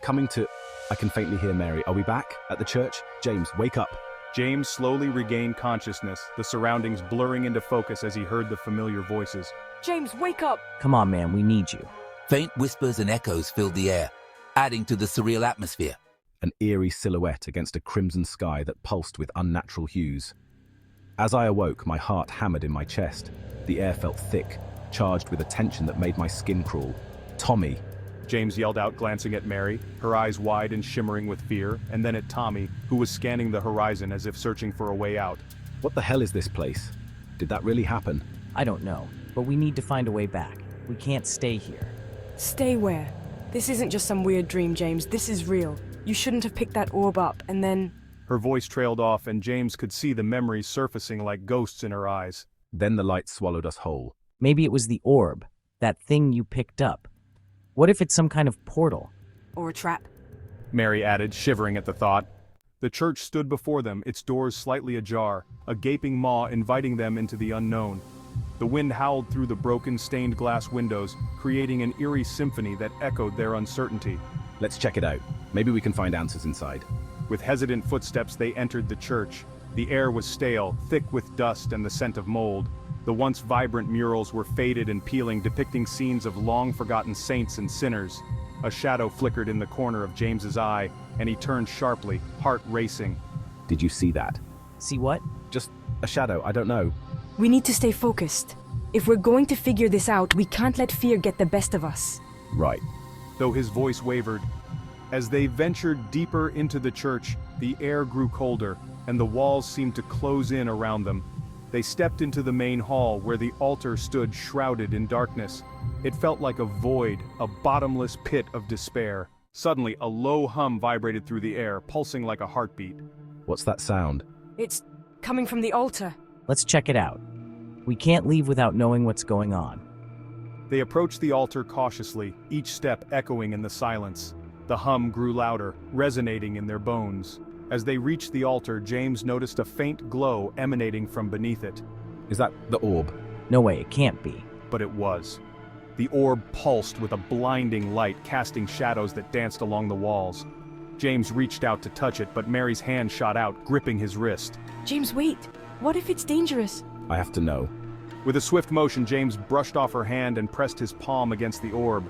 Coming to... I can faintly hear Mary. Are we back? At the church? James, wake up. James slowly regained consciousness, the surroundings blurring into focus as he heard the familiar voices. James, wake up! Come on, man, we need you. Faint whispers and echoes filled the air, adding to the surreal atmosphere. An eerie silhouette against a crimson sky that pulsed with unnatural hues. As I awoke, my heart hammered in my chest. The air felt thick, charged with a tension that made my skin crawl. Tommy! James yelled out, glancing at Mary, her eyes wide and shimmering with fear, and then at Tommy, who was scanning the horizon as if searching for a way out. What the hell is this place? Did that really happen? I don't know, but we need to find a way back. We can't stay here. Stay where? This isn't just some weird dream, James. This is real. You shouldn't have picked that orb up, and then... Her voice trailed off, and James could see the memories surfacing like ghosts in her eyes. Then the light swallowed us whole. Maybe it was the orb, that thing you picked up. What if it's some kind of portal? Or a trap. Mary added, shivering at the thought. The church stood before them, its doors slightly ajar, a gaping maw inviting them into the unknown. The wind howled through the broken, stained glass windows, creating an eerie symphony that echoed their uncertainty. Let's check it out. Maybe we can find answers inside. With hesitant footsteps, they entered the church. The air was stale, thick with dust and the scent of mold. The once vibrant murals were faded and peeling, depicting scenes of long-forgotten saints and sinners. A shadow flickered in the corner of James's eye, and he turned sharply, heart racing. Did you see that? See what? Just a shadow, I don't know. We need to stay focused. If we're going to figure this out, we can't let fear get the best of us. Right. Though his voice wavered. As they ventured deeper into the church, the air grew colder, and the walls seemed to close in around them. They stepped into the main hall where the altar stood shrouded in darkness. It felt like a void, a bottomless pit of despair. Suddenly, a low hum vibrated through the air, pulsing like a heartbeat. What's that sound? It's coming from the altar. Let's check it out. We can't leave without knowing what's going on. They approached the altar cautiously, each step echoing in the silence. The hum grew louder, resonating in their bones. As they reached the altar, James noticed a faint glow emanating from beneath it. Is that the orb? No way, it can't be. But it was. The orb pulsed with a blinding light, casting shadows that danced along the walls. James reached out to touch it, but Mary's hand shot out, gripping his wrist. James, wait. What if it's dangerous? I have to know. With a swift motion, James brushed off her hand and pressed his palm against the orb.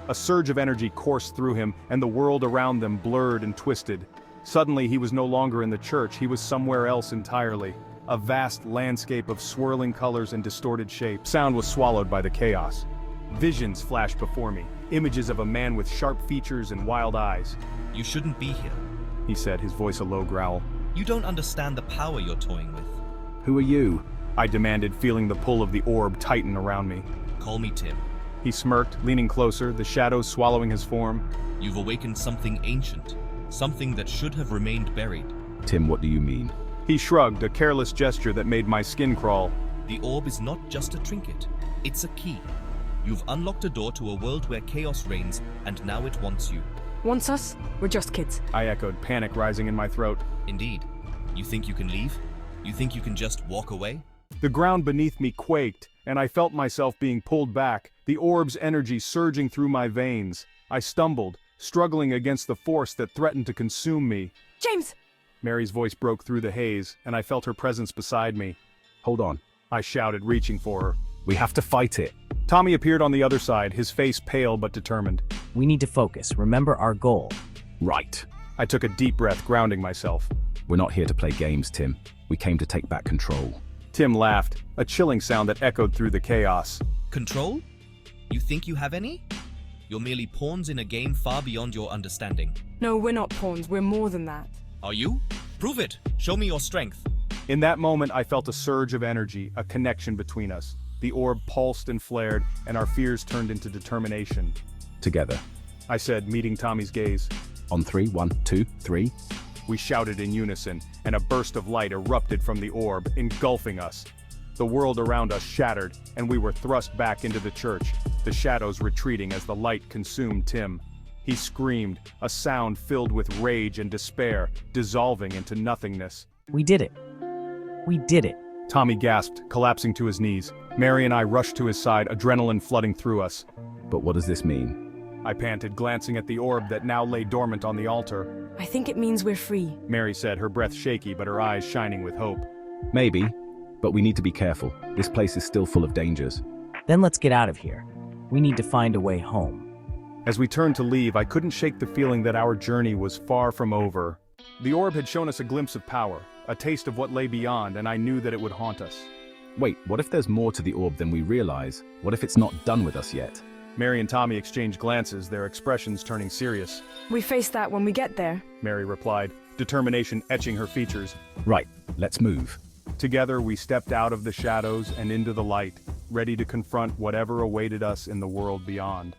A surge of energy coursed through him, and the world around them blurred and twisted. Suddenly, he was no longer in the church, he was somewhere else entirely. A vast landscape of swirling colors and distorted shapes. Sound was swallowed by the chaos. Visions flashed before me, images of a man with sharp features and wild eyes. You shouldn't be here. He said, his voice a low growl. You don't understand the power you're toying with. Who are you? I demanded, feeling the pull of the orb tighten around me. Call me Tim. He smirked, leaning closer, the shadows swallowing his form. You've awakened something ancient, something that should have remained buried. Tim, what do you mean? He shrugged, a careless gesture that made my skin crawl. The orb is not just a trinket, it's a key. You've unlocked a door to a world where chaos reigns, and now it wants you. Wants us? We're just kids. I echoed, panic rising in my throat. Indeed. You think you can leave? You think you can just walk away? The ground beneath me quaked, and I felt myself being pulled back, the orb's energy surging through my veins. I stumbled, struggling against the force that threatened to consume me. James! Mary's voice broke through the haze, and I felt her presence beside me. Hold on. I shouted, reaching for her. We have to fight it. Tommy appeared on the other side, his face pale but determined. We need to focus. Remember our goal. Right. I took a deep breath, grounding myself. We're not here to play games, Tim. We came to take back control. Tim laughed, a chilling sound that echoed through the chaos. Control? You think you have any? You're merely pawns in a game far beyond your understanding. No, we're not pawns. We're more than that. Are you? Prove it. Show me your strength. In that moment, I felt a surge of energy, a connection between us. The orb pulsed and flared, and our fears turned into determination. Together. I said, meeting Tommy's gaze. On three, 1, 2, 3. We shouted in unison, and a burst of light erupted from the orb, engulfing us. The world around us shattered, and we were thrust back into the church, the shadows retreating as the light consumed Tim. He screamed, a sound filled with rage and despair, dissolving into nothingness. We did it. We did it. Tommy gasped, collapsing to his knees. Mary and I rushed to his side, adrenaline flooding through us. But what does this mean? I panted, glancing at the orb that now lay dormant on the altar. I think it means we're free. Mary said, her breath shaky but her eyes shining with hope. Maybe, but we need to be careful. This place is still full of dangers. Then let's get out of here. We need to find a way home. As we turned to leave, I couldn't shake the feeling that our journey was far from over. The orb had shown us a glimpse of power, a taste of what lay beyond, and I knew that it would haunt us. Wait, what if there's more to the orb than we realize? What if it's not done with us yet? Mary and Tommy exchanged glances, their expressions turning serious. We face that when we get there. Mary replied, determination etching her features. Right, let's move. Together we stepped out of the shadows and into the light, ready to confront whatever awaited us in the world beyond.